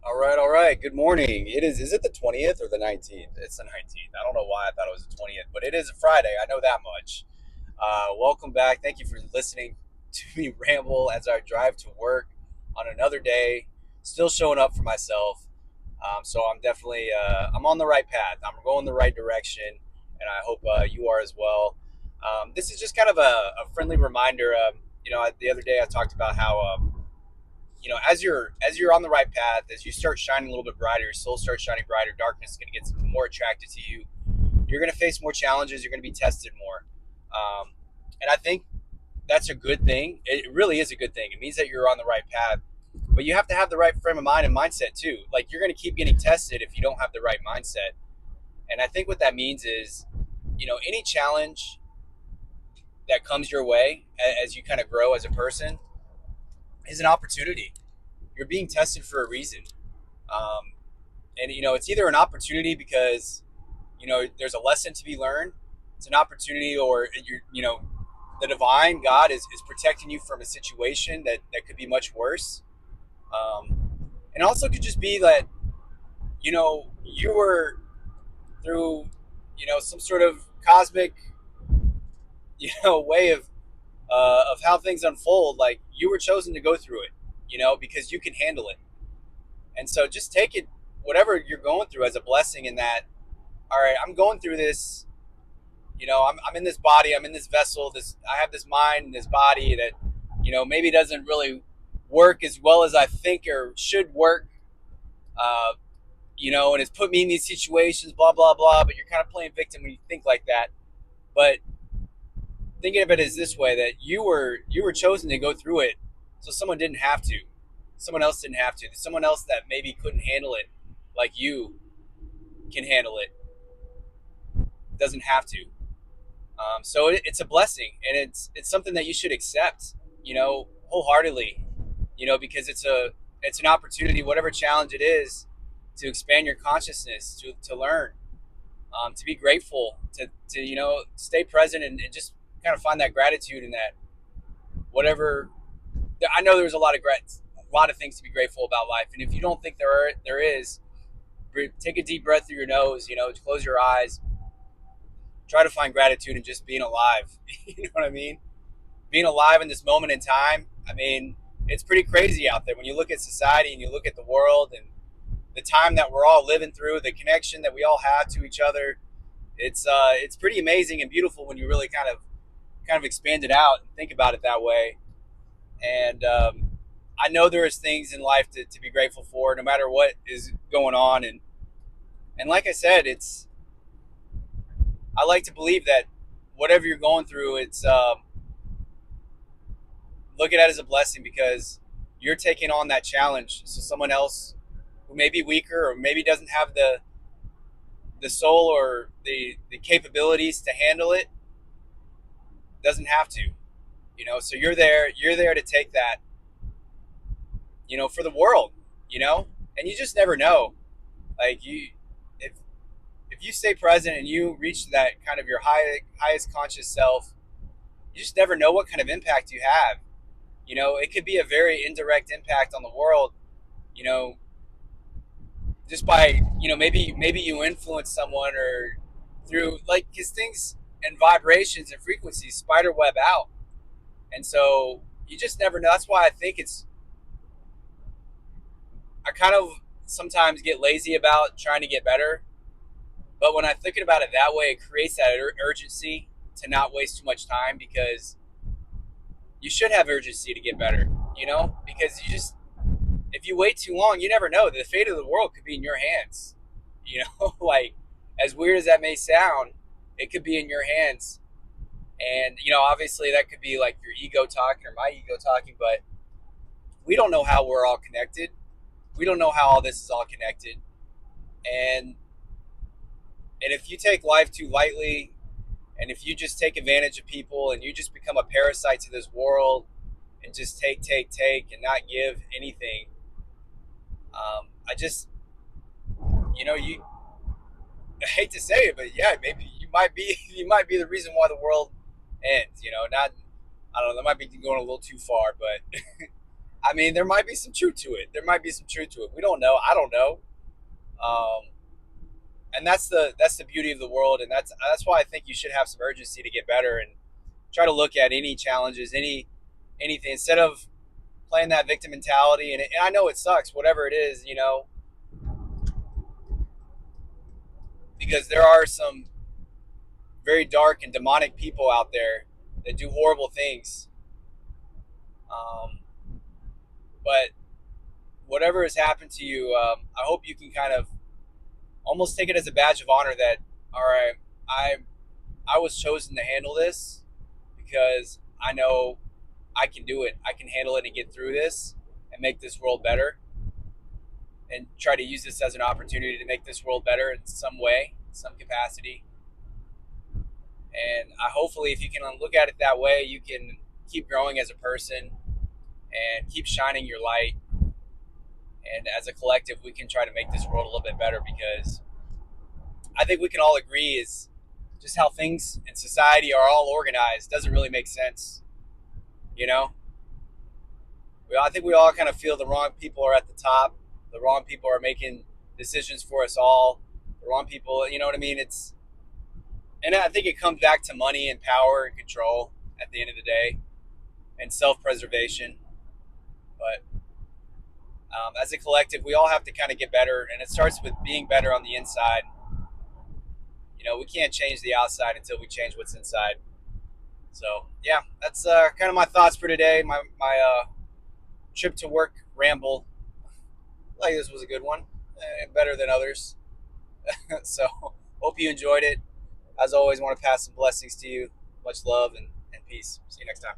All right. Good morning. Is it the 20th or the 19th? It's the 19th. I don't know why I thought it was the 20th, but it is a Friday. I know that much. Welcome back. Thank you for listening to me ramble as I drive to work on another day, still showing up for myself. So I'm definitely I'm on the right path. I'm going the right direction, and I hope you are as well. This is just kind of a friendly reminder. The other day I talked about how as you're on the right path, as you start shining a little bit brighter, your soul starts shining brighter, darkness is going to get more attracted to you. You're going to face more challenges, you're going to be tested more. And I think that's a good thing. It really is a good thing. It means that you're on the right path, but you have to have the right frame of mind and mindset too. Like, you're going to keep getting tested if you don't have the right mindset. And I think what that means is, any challenge that comes your way as you kind of grow as a person is an opportunity. You're being tested for a reason. Um, and it's either an opportunity because there's a lesson to be learned. It's an opportunity, or the divine God is protecting you from a situation that could be much worse. And also could just be that you were through some sort of cosmic way of how things unfold. Like, you were chosen to go through it, because you can handle it. And so just take it, whatever you're going through, as a blessing, in that, all right, I'm going through this. I'm in this body, I'm in this vessel, I have this mind and this body that maybe doesn't really work as well as I think or should work. uh, and it's put me in these situations, blah blah blah. But you're kind of playing victim when you think like that. But thinking of it as this way, that you were chosen to go through it, so someone didn't have to. Someone else didn't have to. Someone else that maybe couldn't handle it like you can handle it doesn't have to. So it's a blessing, and it's something that you should accept, wholeheartedly, because it's an opportunity, whatever challenge it is, to expand your consciousness, to learn, to be grateful, to stay present, and just kind of find that gratitude in that. Whatever, I know there's a lot of things to be grateful about life, and if you don't think there is, take a deep breath through your nose, close your eyes, try to find gratitude in just being alive. You know what I mean? Being alive in this moment in time. I mean, it's pretty crazy out there when you look at society and you look at the world and the time that we're all living through, the connection that we all have to each other. It's pretty amazing and beautiful when you really kind of expand it out and think about it that way. And I know there is things in life to be grateful for, no matter what is going on. And like I said, I like to believe that whatever you're going through, it's look at it as a blessing, because you're taking on that challenge. So someone else who may be weaker, or maybe doesn't have the soul or the capabilities to handle it, doesn't have to. So you're there to take that, for the world, and you just never know. Like, if if you stay present and you reach that kind of your highest conscious self, you just never know what kind of impact you have. It could be a very indirect impact on the world, you know, just by, maybe you influence someone, or through, like, because things and vibrations and frequencies spider web out. And so you just never know. That's why I think I kind of sometimes get lazy about trying to get better. But when I'm thinking about it that way, it creates that urgency to not waste too much time, because you should have urgency to get better, because if you wait too long, you never know. The fate of the world could be in your hands, like, as weird as that may sound, it could be in your hands. And, obviously that could be like your ego talking or my ego talking, but we don't know how we're all connected. We don't know how all this is all connected. And, and if you take life too lightly, and if you just take advantage of people, and you just become a parasite to this world, and just take, and not give anything, I just, you I hate to say it, but yeah, maybe you might be the reason why the world ends. Not, I don't know, that might be going a little too far, but I mean, there might be some truth to it. There might be some truth to it. We don't know. I don't know. Um, and that's the beauty of the world, and that's why I think you should have some urgency to get better and try to look at any challenges, anything instead of playing that victim mentality. And I know it sucks, whatever it is, because there are some very dark and demonic people out there that do horrible things. Um, but whatever has happened to you, I hope you can kind of almost take it as a badge of honor that, all right, I I was chosen to handle this because I know I can do it. I can handle it and get through this and make this world better, and try to use this as an opportunity to make this world better in some way, some capacity. And hopefully, if you can look at it that way, you can keep growing as a person and keep shining your light. And as a collective, we can try to make this world a little bit better, because I think we can all agree is just how things in society are all organized doesn't really make sense. You know, I think we all kind of feel the wrong people are at the top, the wrong people are making decisions for us all, the wrong people. You know what I mean? And I think it comes back to money and power and control at the end of the day, and self-preservation. But as a collective, we all have to kind of get better, and it starts with being better on the inside. We can't change the outside until we change what's inside. So yeah, that's kind of my thoughts for today. My trip to work ramble. Like, this was a good one, better than others. So hope you enjoyed it. As always, want to pass some blessings to you. Much love and peace. See you next time.